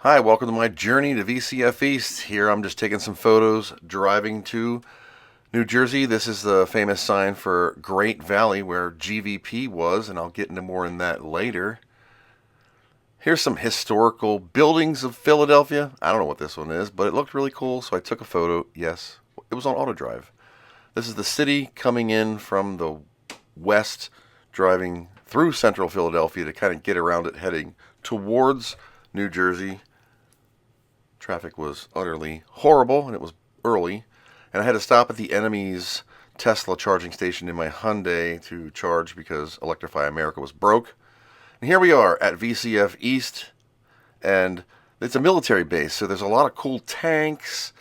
Hi, welcome to my journey to VCF East. Here I'm just taking some photos driving to New Jersey. This is the famous sign for Great Valley where GVP was, and I'll get into more in that later. Here's some historical buildings of Philadelphia. I don't know what this one is, but it looked really cool, so I took a photo. Yes, it was on auto drive. This is the city coming in from the west, driving through central Philadelphia to kind of get around it, heading towards New Jersey. Traffic was utterly horrible, and it was early, and I had to stop at the enemy's Tesla charging station in my Hyundai to charge because Electrify America was broke. And here we are at VCF East, and it's a military base, so there's a lot of cool tanks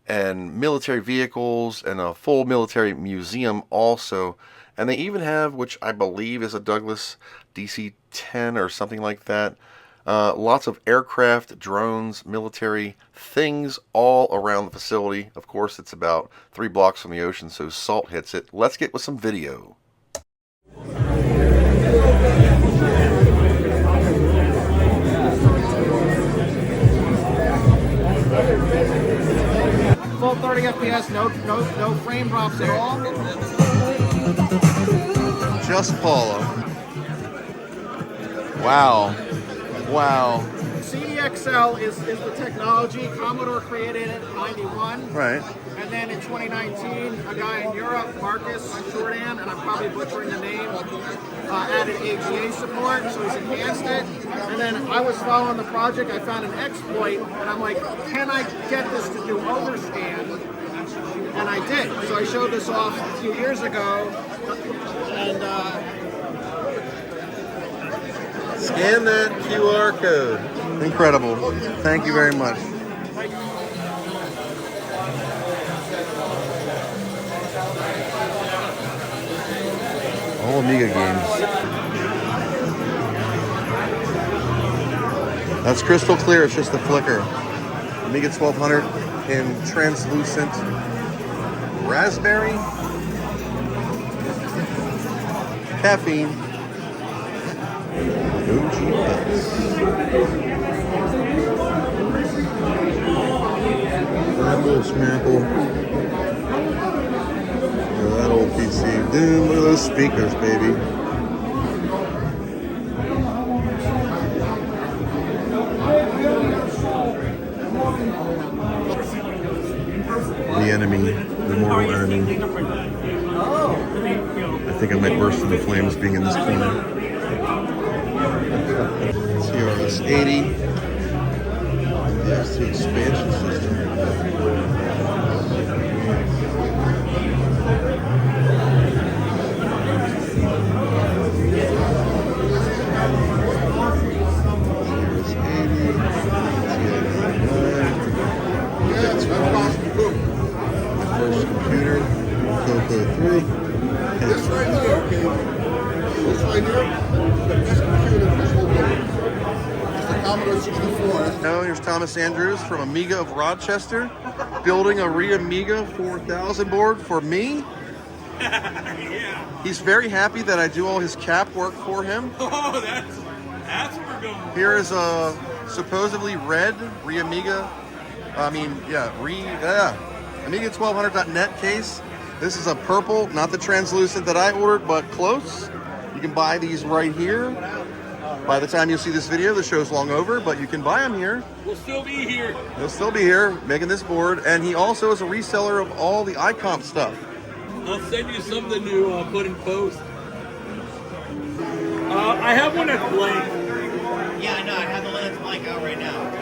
and military vehicles and a full military museum also. And they even have, which I believe is a Douglas DC-10 or something like that, lots of aircraft, drones, military things all around the facility. Of course, it's about 3 blocks from the ocean, so salt hits it. Let's get with some video. Full 30 FPS, no frame drops at all. Just Paula. Wow. Wow. CDXL is the technology. Commodore created it in '91. Right. And then in 2019, a guy in Europe, Marcus Jordan, and I'm probably butchering the name, added AGA support, so he's enhanced it. And then I was following the project, I found an exploit, and I'm like, can I get this to do overscan? And I did. So I showed this off a few years ago, and Scan that QR code. Incredible. Thank you very much. All Amiga games. That's crystal clear, it's just a flicker. Amiga 1200 in translucent raspberry. Caffeine. That little schmackle. Look at that old PC. Dude, look at those speakers, baby. The enemy, the mortal enemy. I think I might burst into flames being in this corner. TRS-80. There's the expansion system. My first computer, Coco 3. This right here, okay. This right here, this computer, this whole thing. It's the Commodore 64. Now here's Thomas Andrews from Amiga of Rochester, building a Amiga 4000 board for me. Yeah. He's very happy that I do all his cap work for him. Oh, that's where we're going. Here is a supposedly red Amiga. Amiga1200.net case. This is a purple, not the translucent that I ordered, but close. You can buy these right here. By the time you see this video, the show's long over, but you can buy them here. We'll still be here. They'll still be here making this board, and he also is a reseller of all the iComp stuff. I'll send you something to put in post. I have one that's blank. Yeah, I know. I have the one that's blank out right now.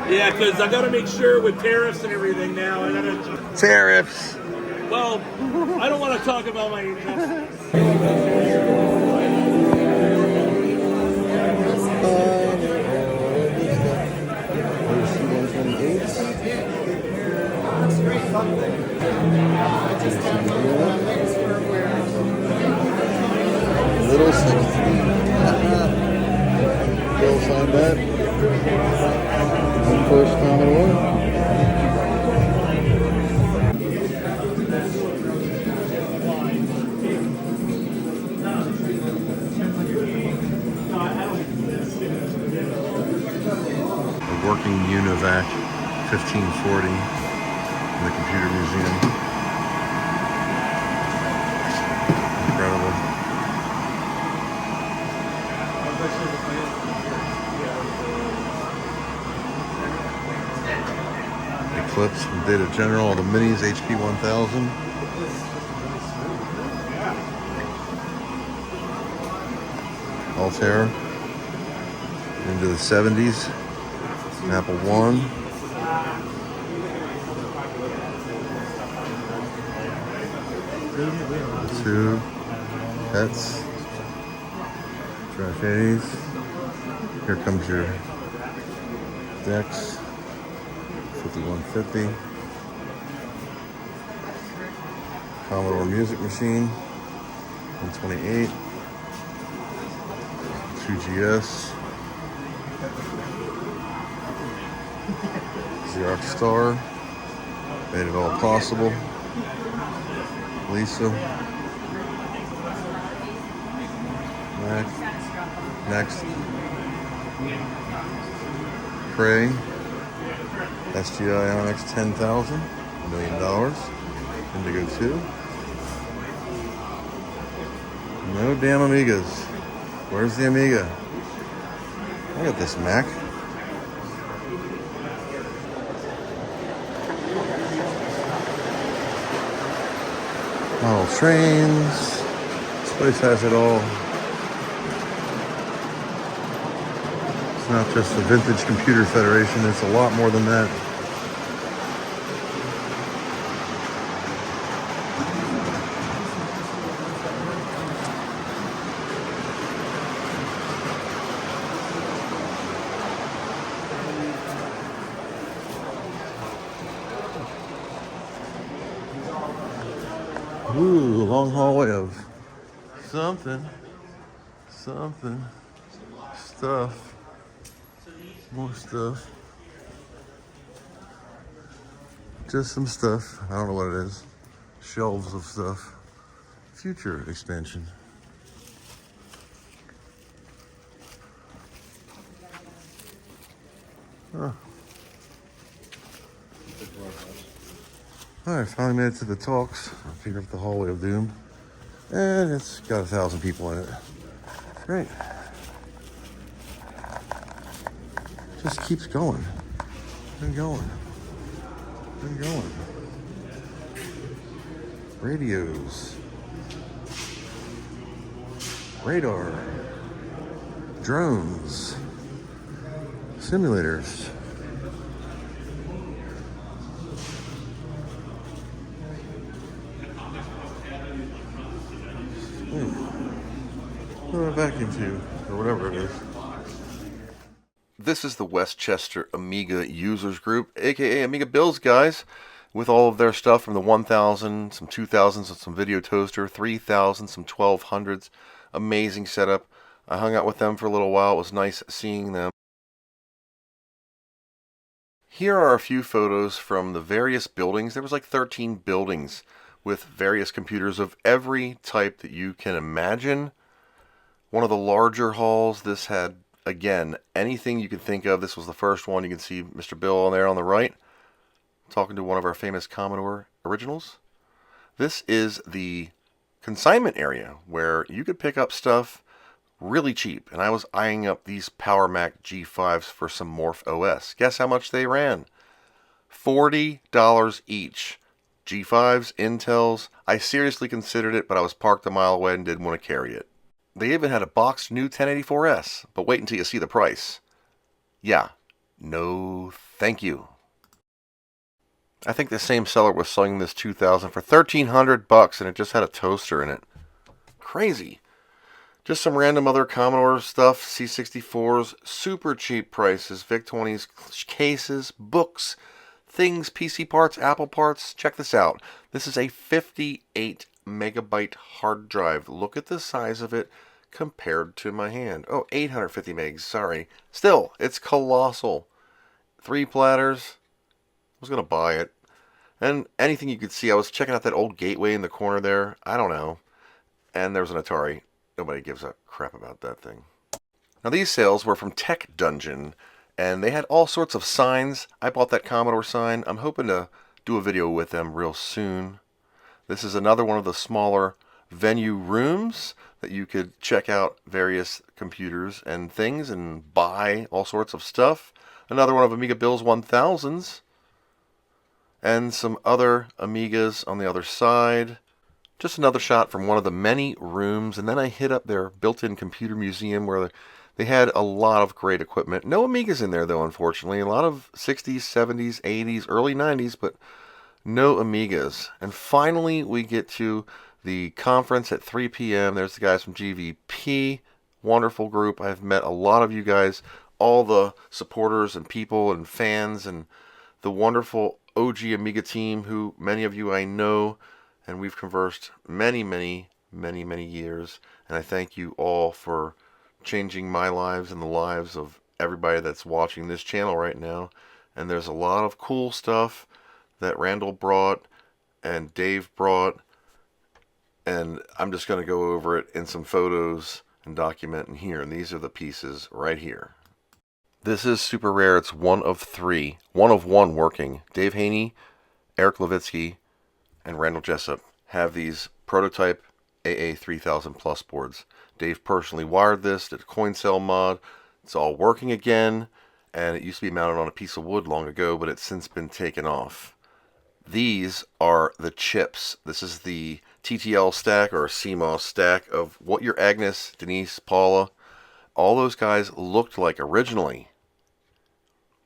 Yeah, because I got to make sure with tariffs and everything now. I gotta. Tariffs. Well, I don't want to talk about my investments. Little 16. Bill signed that. First Commodore. seen UNIVAC 1540 in the Computer Museum. Incredible. Eclipse from Data General, all the minis, HP 1000. Altair into the 70s. Apple One. Two. Pets. Trash 80s. Here comes your Dex. 5150. Commodore Music Machine. 128. 2GS. Xerox Star. Made it all possible. Lisa. Next. Cray. SGI Onyx 10,000. $1 million. Indigo 2. No damn Amigas. Where's the Amiga? I got this Mac. Model trains. This place has it all. It's not just the Vintage Computer Federation, it's a lot more than that. Ooh, a long hallway of something, stuff, more stuff, just some stuff, I don't know what it is, shelves of stuff, future expansion. Huh. Alright, finally made it to the talks. I figured out the hallway of doom. And it's got 1,000 people in it. Great. Just keeps going. And going. And going. Radios. Radar. Drones. Simulators. A vacuum tube, or whatever it is. This is the Westchester Amiga Users Group, aka Amiga Bills guys, with all of their stuff from the 1000, some 2000s, some video toaster, 3000, some 1200s. Amazing setup. I hung out with them for a little while. It was nice seeing them. Here are a few photos from the various buildings. There was like 13 buildings with various computers of every type that you can imagine. One of the larger halls, this had, again, anything you could think of. This was the first one. You can see Mr. Bill on there on the right, talking to one of our famous Commodore originals. This is the consignment area where you could pick up stuff really cheap. And I was eyeing up these Power Mac G5s for some Morph OS. Guess how much they ran? $40 each. G5s, Intels. I seriously considered it, but I was parked a mile away and didn't want to carry it. They even had a boxed new 1084S, but wait until you see the price. Yeah, no thank you. I think the same seller was selling this 2000 for $1,300 and it just had a toaster in it. Crazy. Just some random other Commodore stuff, C64s, super cheap prices, VIC-20s, cases, books, things, PC parts, Apple parts. Check this out. This is a 58 megabyte hard drive. Look at the size of it compared to my hand. Oh, 850 megs, sorry. Still, it's colossal. 3 platters. I was going to buy it. And anything you could see, I was checking out that old gateway in the corner there. I don't know. And there was an Atari. Nobody gives a crap about that thing. Now these sales were from Tech Dungeon. and they had all sorts of signs. I bought that Commodore sign. I'm hoping to do a video with them real soon. This is another one of the smaller venue rooms that you could check out various computers and things and buy all sorts of stuff. Another one of Amiga Bill's 1000s. And some other Amigas on the other side. Just another shot from one of the many rooms. And then I hit up their built-in computer museum where they had a lot of great equipment. No Amigas in there, though, unfortunately. A lot of 60s, 70s, 80s, early 90s, but no Amigas. And finally, we get to the conference at 3 p.m. There's the guys from GVP. Wonderful group. I've met a lot of you guys, all the supporters and people and fans, and the wonderful OG Amiga team, who many of you I know, and we've conversed many years. And I thank you all for changing my lives and the lives of everybody that's watching this channel right now. And there's a lot of cool stuff that Randall brought and Dave brought, and I'm just going to go over it in some photos and document in here. And these are the pieces right here. This is super rare. It's one of three, one of one working. Dave Haney, Eric Levitsky, and Randall Jessup have these prototype aa3000 plus boards. Dave personally wired this, did a coin cell mod. It's all working again, and it used to be mounted on a piece of wood long ago, but it's since been taken off. These are the chips. This is the TTL stack or CMOS stack of what your Agnes, Denise, Paula, all those guys looked like originally.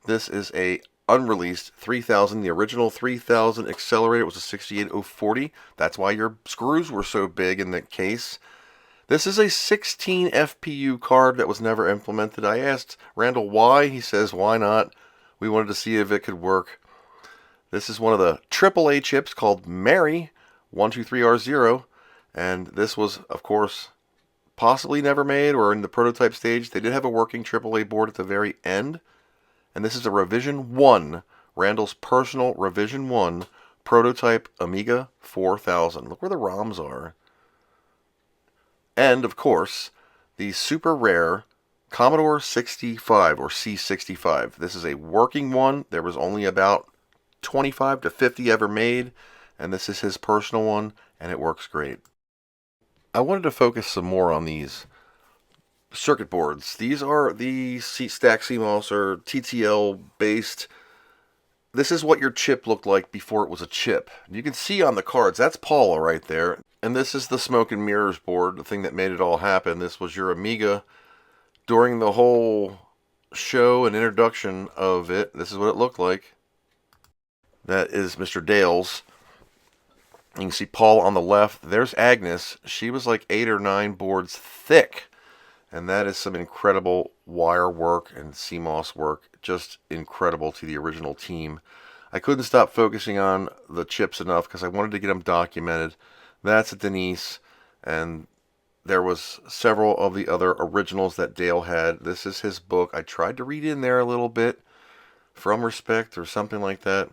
This is a unreleased 3000. The original 3000 accelerator was a 68040. That's why your screws were so big in the case. This is a 16 FPU card that was never implemented. I asked Randall why. He says, why not? We wanted to see if it could work. This is one of the AAA chips called Mary 123R0. And this was, of course, possibly never made or in the prototype stage. They did have a working AAA board at the very end. And this is a Revision 1, Randall's personal Revision 1 prototype Amiga 4000. Look where the ROMs are. And, of course, the super rare Commodore 65 or C65. This is a working one. There was only about 25 to 50 ever made. And this is his personal one, and it works great. I wanted to focus some more on these circuit boards. These are the stack CMOS or TTL based. This is what your chip looked like before it was a chip. You can see on the cards, that's Paula right there. And this is the smoke and mirrors board, the thing that made it all happen. This was your Amiga during the whole show and introduction of it. This is what it looked like. That is Mr. Dale's. You can see Paul on the left. There's Agnes. She was like 8 or 9 boards thick. And that is some incredible wire work and CMOS work. Just incredible to the original team. I couldn't stop focusing on the chips enough because I wanted to get them documented. That's a Denise. And there was several of the other originals that Dale had. This is his book. I tried to read in there a little bit from respect or something like that.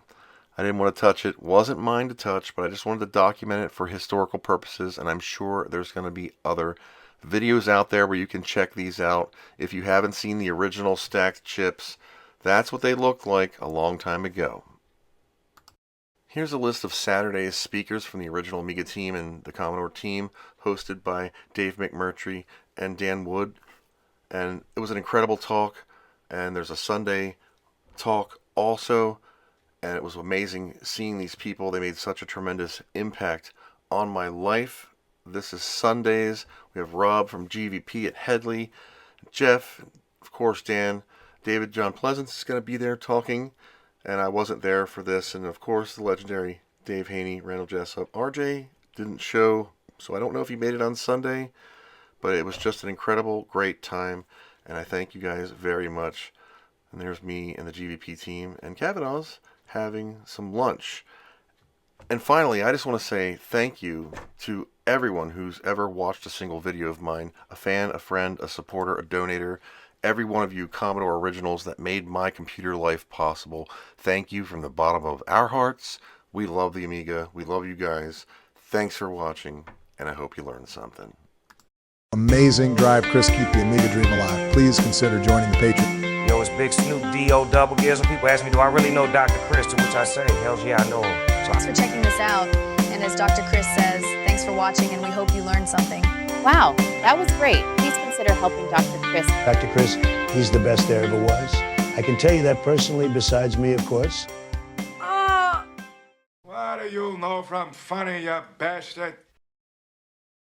I didn't want to touch it. Wasn't mine to touch, but I just wanted to document it for historical purposes. And I'm sure there's going to be other videos out there where you can check these out. If you haven't seen the original stacked chips, that's what they looked like a long time ago. Here's a list of Saturday's speakers from the original Amiga team and the Commodore team, hosted by Dave McMurtry and Dan Wood. And it was an incredible talk. And there's a Sunday talk also. And it was amazing seeing these people. They made such a tremendous impact on my life. This is Sundays. We have Rob from GVP at Headley, Jeff, of course Dan, David John Pleasance is going to be there talking, and I wasn't there for this, and of course the legendary Dave Haney, Randall Jessup. RJ didn't show, so I don't know if he made it on Sunday, but it was just an incredible, great time, and I thank you guys very much. And there's me and the GVP team, and Kavanaugh's having some lunch. And finally, I just want to say thank you to everyone who's ever watched a single video of mine. A fan, a friend, a supporter, a donator. Every one of you Commodore originals that made my computer life possible. Thank you from the bottom of our hearts. We love the Amiga. We love you guys. Thanks for watching, and I hope you learned something. Amazing drive, Chris. Keep the Amiga dream alive. Please consider joining the Patreon. You know, it's Big Snoop D.O. Double Gears. And people ask me, do I really know Dr. Chris? To which I say, hells yeah, I know him. Thanks for checking this out. And as Dr. Chris says, thanks for watching, and we hope you learned something. Wow, that was great. Please consider helping Dr. Chris. Dr. Chris, he's the best there ever was. I can tell you that personally, besides me, of course. What do you know from funny, you bastard?